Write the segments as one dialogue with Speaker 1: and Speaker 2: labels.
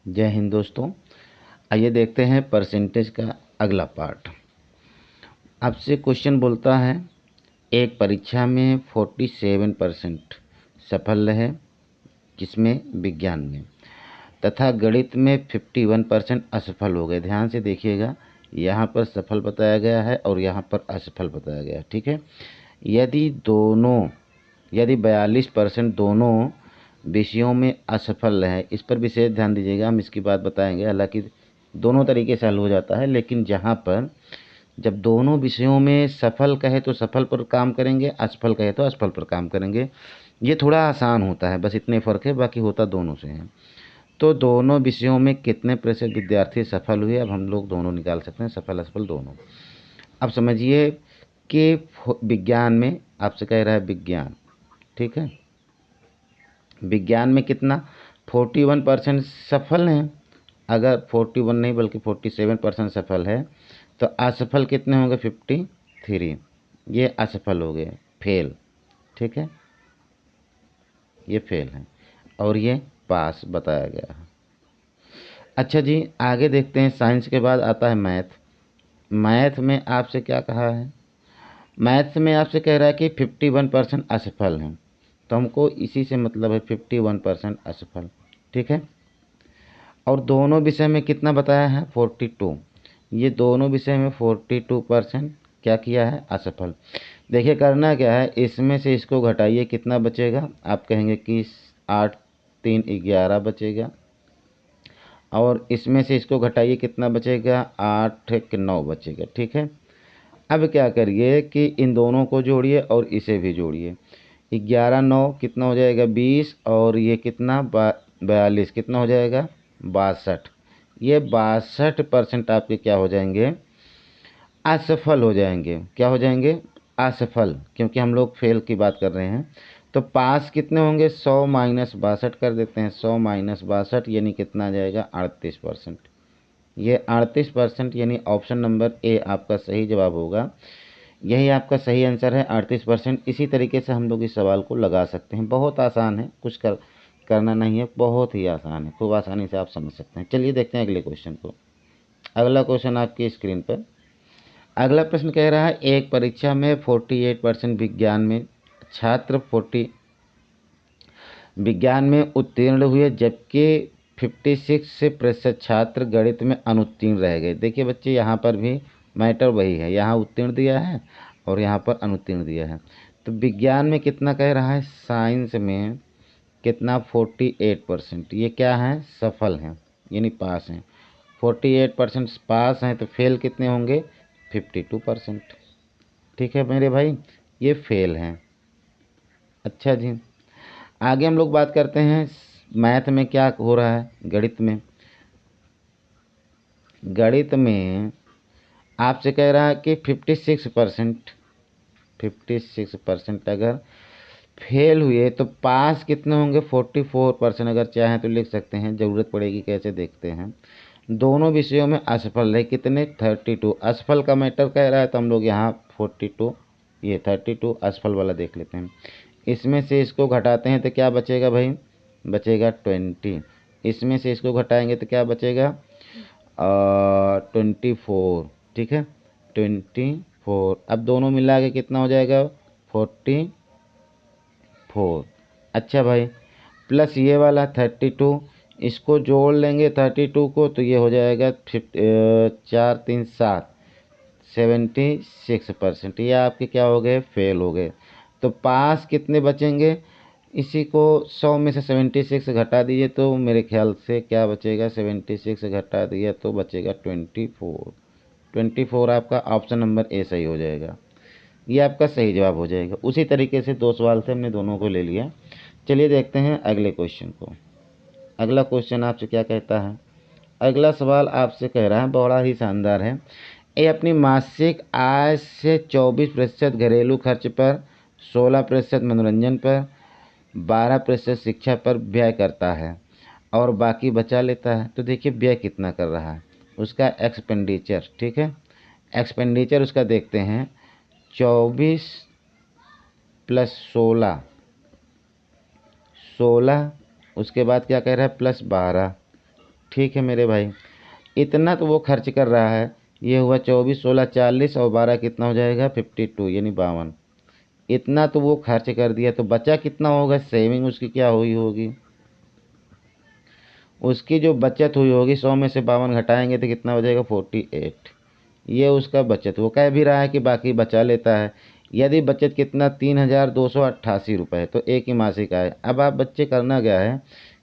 Speaker 1: जय हिंद दोस्तों। आइए देखते हैं परसेंटेज का अगला पार्ट। आपसे क्वेश्चन बोलता है एक परीक्षा में 47% सफल रहे, जिसमें विज्ञान में, तथा गणित में 51% असफल हो गए। ध्यान से देखिएगा, यहाँ पर सफल बताया गया है और यहाँ पर असफल बताया गया है। ठीक है, यदि 42% दोनों विषयों में असफल रहे, इस पर विशेष ध्यान दीजिएगा, हम इसकी बात बताएंगे। हालांकि दोनों तरीके से हल हो जाता है, लेकिन जहाँ पर जब दोनों विषयों में सफल कहे तो सफल पर काम करेंगे, असफल कहे तो असफल पर काम करेंगे। ये थोड़ा आसान होता है, बस इतने फ़र्क है, बाकी होता दोनों से है। तो दोनों विषयों में कितने प्रतिशत विद्यार्थी सफल हुए, अब हम लोग दोनों निकाल सकते हैं, सफल असफल दोनों। अब समझिए कि विज्ञान में आपसे कह रहा है विज्ञान, ठीक है, विज्ञान में कितना 41% सफल हैं। अगर 41 नहीं बल्कि 47% सफल है तो असफल कितने होंगे 53। ये असफल हो गए, फेल। ठीक है, ये फेल है और ये पास बताया गया है। अच्छा जी, आगे देखते हैं। साइंस के बाद आता है मैथ। मैथ में आपसे क्या कहा है? मैथ्स में आपसे कह रहा है कि 51% असफल हैं, तो हमको इसी से मतलब है 51% असफल। ठीक है, और दोनों विषय में कितना बताया है 42। ये दोनों विषय में 42% क्या किया है असफल। देखिए करना क्या है, इसमें से इसको घटाइए, कितना बचेगा? आप कहेंगे कि 8 3 11 बचेगा, और इसमें से इसको घटाइए, कितना बचेगा? 8 1 9 बचेगा। ठीक है, अब क्या करिए कि इन दोनों को जोड़िए और इसे भी जोड़िए। 11 9 कितना हो जाएगा 20, और ये कितना 42 कितना हो जाएगा 62। ये 62% आपके क्या हो जाएंगे? असफल हो जाएंगे। क्या हो जाएंगे? असफल, क्योंकि हम लोग फेल की बात कर रहे हैं। तो पास कितने होंगे? 100 माइनस 62 कर देते हैं। 100 माइनस 62 यानी कितना आ जाएगा? 38%। ये 38% यानी ऑप्शन नंबर ए आपका सही जवाब होगा। यही आपका सही आंसर है, 38%। इसी तरीके से हम लोग इस सवाल को लगा सकते हैं। बहुत आसान है, कुछ करना नहीं है, बहुत ही आसान है, खूब आसानी से आप समझ सकते हैं। चलिए देखते हैं अगले क्वेश्चन को। अगला क्वेश्चन आपकी स्क्रीन पर। अगला प्रश्न कह रहा है एक परीक्षा में 48% विज्ञान में उत्तीर्ण हुए, जबकि 56% छात्र गणित में अनुत्तीर्ण रह गए। देखिए बच्चे, यहाँ पर भी मैटर वही है, यहाँ उत्तीर्ण दिया है और यहाँ पर अनुत्तीर्ण दिया है। तो विज्ञान में कितना कह रहा है? साइंस में कितना? 48%। ये क्या है? सफल हैं, यानी पास हैं। 48% पास हैं, तो फेल कितने होंगे? 52%। ठीक है मेरे भाई, ये फेल हैं। अच्छा जी, आगे हम लोग बात करते हैं मैथ में क्या हो रहा है। गणित में आपसे कह रहा है कि 56% अगर फेल हुए तो पास कितने होंगे? 44%। अगर चाहें तो लिख सकते हैं, ज़रूरत पड़ेगी कैसे देखते हैं। दोनों विषयों में असफल रहे, कितने? 32। असफल का मैटर कह रहा है तो हम लोग यहाँ 42, ये 32 असफल वाला देख लेते हैं। इसमें से इसको घटाते हैं तो क्या बचेगा भाई? बचेगा 20। इसमें से इसको घटाएंगे तो क्या बचेगा? 24। ठीक है, 24। अब दोनों मिला के कितना हो जाएगा? 44। अच्छा भाई, प्लस ये वाला 32, इसको जोड़ लेंगे 32 को, तो ये हो जाएगा 4 3 7, 76%। ये आपके क्या हो गए? फेल हो गए। तो पास कितने बचेंगे? इसी को 100 में से 76 घटा दीजिए तो मेरे ख्याल से क्या बचेगा? 76 घटा दिया तो बचेगा 24। 24 आपका ऑप्शन नंबर ए सही हो जाएगा, ये आपका सही जवाब हो जाएगा। उसी तरीके से दो सवाल से हमने दोनों को ले लिया। चलिए देखते हैं अगले क्वेश्चन को। अगला क्वेश्चन आपसे क्या कहता है? अगला सवाल आपसे कह रहा है, बड़ा ही शानदार है। ये अपनी मासिक आय से 24% घरेलू खर्च पर, 16% मनोरंजन पर, 12% शिक्षा पर व्यय करता है और बाकी बचा लेता है। तो देखिए व्यय कितना कर रहा है, उसका एक्सपेंडिचर। ठीक है, एक्सपेंडिचर उसका देखते हैं। 24 प्लस 16, 16, उसके बाद क्या कह रहा है? प्लस 12, ठीक है मेरे भाई, इतना तो वो खर्च कर रहा है। ये हुआ 24, 16, 40 और 12 कितना हो जाएगा 52 यानी 52। इतना तो वो खर्च कर दिया, तो बचा कितना होगा, सेविंग उसकी क्या हुई होगी, उसकी जो बचत हुई होगी 100 में से 52 घटाएंगे तो कितना हो जाएगा 48। ये उसका बचत, वो कह भी रहा है कि बाकी बचा लेता है। यदि बचत कितना 3288 रुपये, तो एक ही मासिक आय। अब आप बच्चे करना क्या है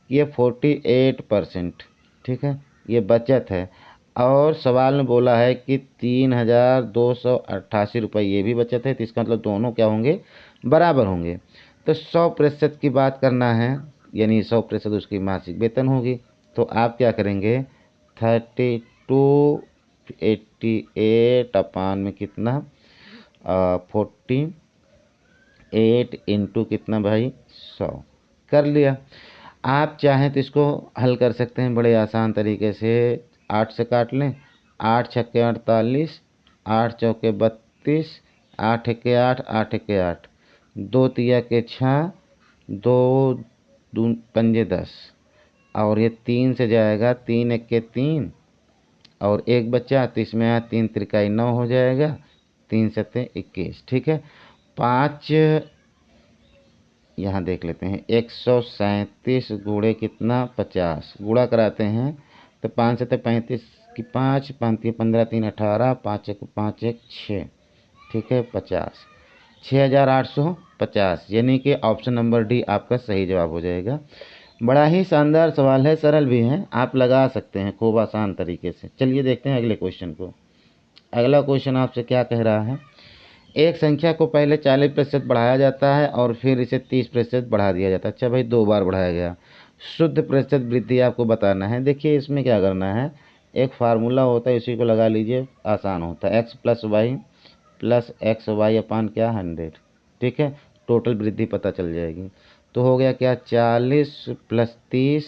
Speaker 1: कि ये 48%, ठीक है, ये बचत है। और सवाल में बोला है कि 3288 रुपये ये भी बचत है, तो इसका मतलब दोनों क्या होंगे, बराबर होंगे। तो 100% की बात करना है, यानी 100% उसकी मासिक वेतन होगी। तो आप क्या करेंगे, 3288 अपान में कितना 48 इंटू कितना भाई 100 कर लिया। आप चाहें तो इसको हल कर सकते हैं बड़े आसान तरीके से, 8 से काट लें, 8 छक्के 48, 8 चौके 32, 8 एके 8, 8 एके 8, 2 तिया के 6, 2 पंजे 10, और ये 3 से जाएगा, 3 एके 3 और एक बच्चा, तो इसमें यहाँ 3 त्रिकाई 9 हो जाएगा, 3 सत्ते 21, ठीक है। 5 यहाँ देख लेते हैं, 137 गुणे कितना 50, गुणा कराते हैं तो 5 सत्ते 35 की 5, 5 3 15, 3 18, 5 1 5 1 6, ठीक है 50, 6850, यानी कि ऑप्शन नंबर डी आपका सही जवाब हो जाएगा। बड़ा ही शानदार सवाल है, सरल भी है, आप लगा सकते हैं खूब आसान तरीके से। चलिए देखते हैं अगले क्वेश्चन को। अगला क्वेश्चन आपसे क्या कह रहा है, एक संख्या को पहले 40% बढ़ाया जाता है और फिर इसे 30% बढ़ा दिया जाता है। अच्छा भाई, 2 बार बढ़ाया गया, शुद्ध प्रतिशत वृद्धि आपको बताना है। देखिए इसमें क्या करना है, एक फार्मूला होता है, इसी को लगा लीजिए, आसान होता है, x प्लस वाई अपान क्या 100, ठीक है, टोटल वृद्धि पता चल जाएगी। तो हो गया क्या 40 प्लस 30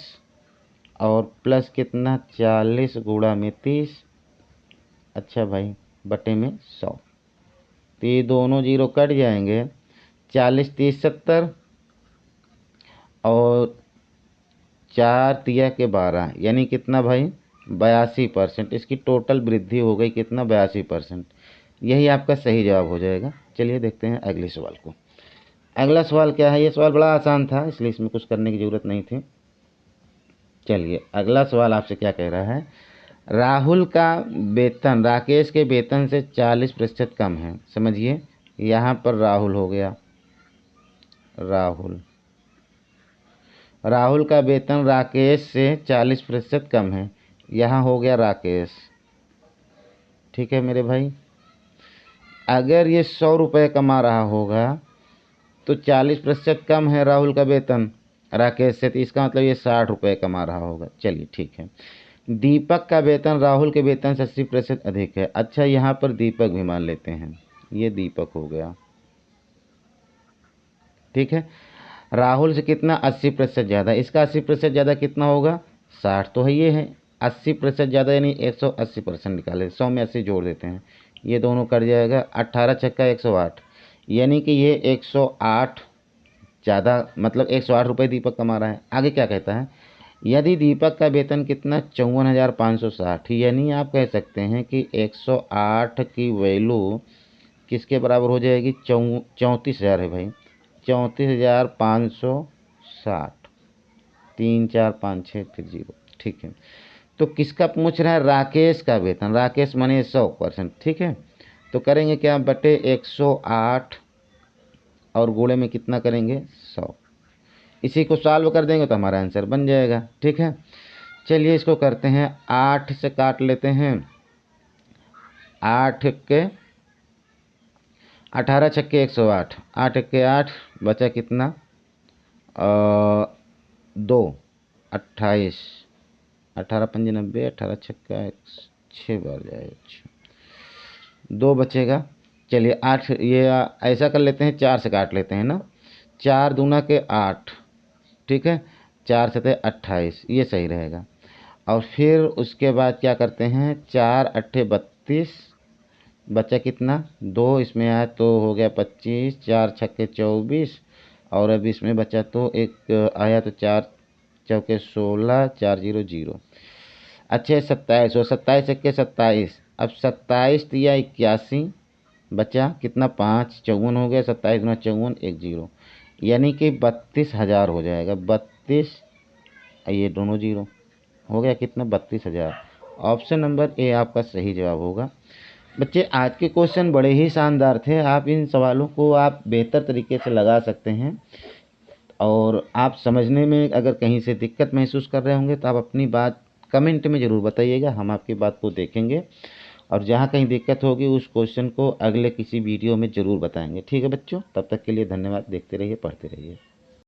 Speaker 1: और प्लस कितना 40 गुणा में 30, अच्छा भाई, बटे में 100, तो ये दोनों जीरो कट जाएंगे, 40 30 70 और 4 तिया के 12, यानी कितना भाई 82%। इसकी टोटल वृद्धि हो गई कितना 82%, यही आपका सही जवाब हो जाएगा। चलिए देखते हैं अगले सवाल को। अगला सवाल क्या है, ये सवाल बड़ा आसान था, इसलिए इसमें कुछ करने की ज़रूरत नहीं थी। चलिए अगला सवाल आपसे क्या कह रहा है, राहुल का वेतन राकेश के वेतन से 40% कम है। समझिए, यहाँ पर राहुल हो गया, राहुल का वेतन राकेश से 40% कम है, यहाँ हो गया राकेश, ठीक है मेरे भाई। अगर ये 100 रुपये कमा रहा होगा तो 40% कम है राहुल का वेतन राकेश से, तो इसका मतलब ये 60 रुपये कमा रहा होगा। चलिए ठीक है। दीपक का वेतन राहुल के वेतन से 80% अधिक है। अच्छा, यहाँ पर दीपक भी मान लेते हैं, ये दीपक हो गया, ठीक है। राहुल से कितना 80% ज़्यादा, इसका 80% ज़्यादा कितना होगा 60, तो है ये है 80% ज़्यादा, यानी 180% निकाले, 100 में 80 जोड़ देते हैं, ये दोनों कट जाएगा, 18 छक्का 108, यानी कि ये 108 ज़्यादा, मतलब 108 रुपये दीपक कमा रहा है। आगे क्या कहता है, यदि दीपक का वेतन कितना 54,560, यानी आप कह सकते हैं कि 108 की वैल्यू किसके बराबर हो जाएगी, 34,000 है भाई, 34,560, 3 4 5 6 फिर 0, ठीक है। तो किसका पूछ रहा है, राकेश का वेतन, राकेश माने 100%, ठीक है। तो करेंगे क्या, बटे 108 और गुणे में कितना करेंगे 100, इसी को सॉल्व कर देंगे तो हमारा आंसर बन जाएगा, ठीक है। चलिए इसको करते हैं, 8 से काट लेते हैं, 8 के 18 छक्के 108, 8 के 8, बचा कितना 2, 28, 18 पंजे 90, 18 छक्का 6 बार जाएगा, 2 बचेगा। चलिए 8, ये ऐसा कर लेते हैं, 4 से काट लेते हैं ना, 4 दूना के 8, ठीक है, 4 सते 28, ये सही रहेगा। और फिर उसके बाद क्या करते हैं, 4 अट्ठे 32, बचा कितना 2, इसमें आया तो हो गया 25, 4 छक्के 24, और अब इसमें बचा तो एक आया तो 4 चौके 16, 4 0 0, अच्छे 27 और 27 इक्के 27। अब 27 दिया 81, बचा कितना 5, 54 हो गया, 27 गुना 54 10, यानी कि 32,000 हो जाएगा। 32, ये दोनों जीरो हो गया कितना 32,000। ऑप्शन नंबर ए आपका सही जवाब होगा। बच्चे आज के क्वेश्चन बड़े ही शानदार थे। आप इन सवालों को आप बेहतर तरीके से लगा सकते हैं, और आप समझने में अगर कहीं से दिक्कत महसूस कर रहे होंगे तो आप अपनी बात कमेंट में ज़रूर बताइएगा, हम आपकी बात को देखेंगे और जहाँ कहीं दिक्कत होगी उस क्वेश्चन को अगले किसी वीडियो में ज़रूर बताएंगे। ठीक है बच्चों, तब तक के लिए धन्यवाद। देखते रहिए, पढ़ते रहिए।